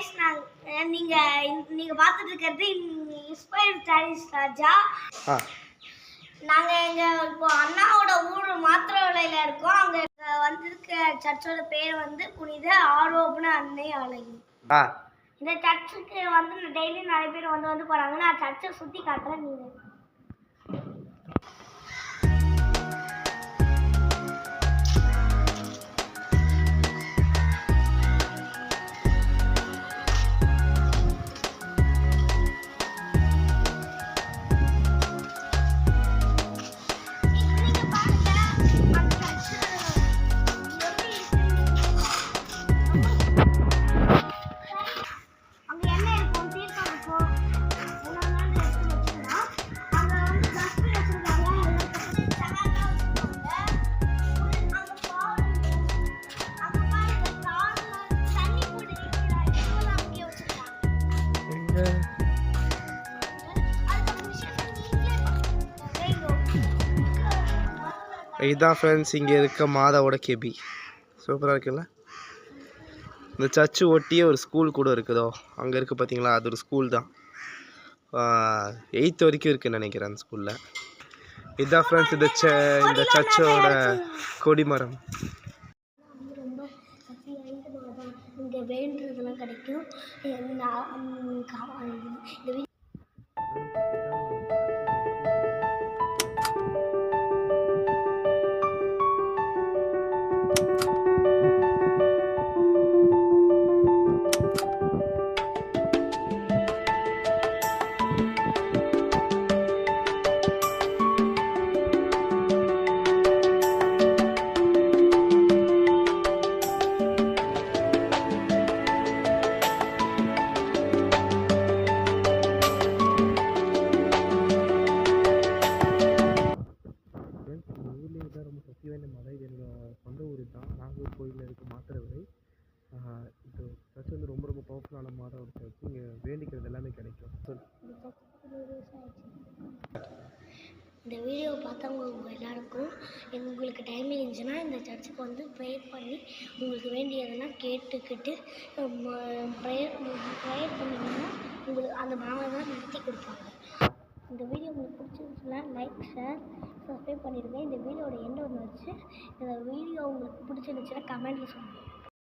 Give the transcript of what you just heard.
Guys நீங்க பார்த்துட்டு இருக்கிறது இன்ஸ்பயர் சாரீஸ் ராஜா. நாங்க எங்க இப்போ அண்ணாவோட ஊர் மாத்திரவளையில இருக்கோம். அங்க வந்திருக்க சர்ச்சோட பேர் வந்து புனித ஆரோபண அன்னை ஆலயம். இந்த சர்ச்சுக்கு வந்து டெய்லி நிறைய பேர் வந்து போறாங்க. நான் சர்ச்சை சுத்தி காட்டுறேன். நீங்க இதுதான் ஃப்ரெண்ட்ஸ் இங்கே இருக்க மாதாவோட கேபி. சூப்பராக இருக்குல்ல. இந்த சர்ச்சு ஒட்டியே ஒரு ஸ்கூல் கூட இருக்குதோ, அங்கே இருக்குது பார்த்தீங்களா, அது ஒரு ஸ்கூல் தான். 8th வரைக்கும் இருக்குதுன்னு நினைக்கிறேன் அந்த ஸ்கூலில். இதுதான் ஃப்ரெண்ட்ஸ் இந்த சர்ச்சோட கொடிமரம். இங்கே வேண்டுறதுலாம் கிடைக்கும். சொந்த ஊர் தான். நாகூர் கோயிலில் இருக்க மாத்திரவரை. இது சர்ச் வந்து ரொம்ப ரொம்ப பவர்ஃபுல்லான மாதம் ஒரு சர்ச். இங்கே வேண்டிக்கிறது எல்லாமே கிடைக்கும். இந்த வீடியோ பார்த்தவங்க எல்லாருக்கும் உங்களுக்கு டைம் இருந்துச்சுன்னா இந்த சர்ச்சுக்கு வந்து ப்ரேயர் பண்ணி உங்களுக்கு வேண்டியதெல்லாம் கேட்டுக்கிட்டு ப்ரேயர் பண்ணிங்கன்னா உங்களுக்கு அந்த மாவை தான் நடத்தி கொடுப்பாங்க. இந்த வீடியோ உங்களுக்கு பிடிச்சிருந்துச்சுன்னா லைக், ஷேர், சப்ஸ்கிரைப் பண்ணிடுங்க. இந்த வீடியோட எண்ட் ஒன்று வச்சு இந்த வீடியோ உங்களுக்கு பிடிச்சிருந்துச்சுன்னா கமெண்ட்டில் சொல்லுங்கள்.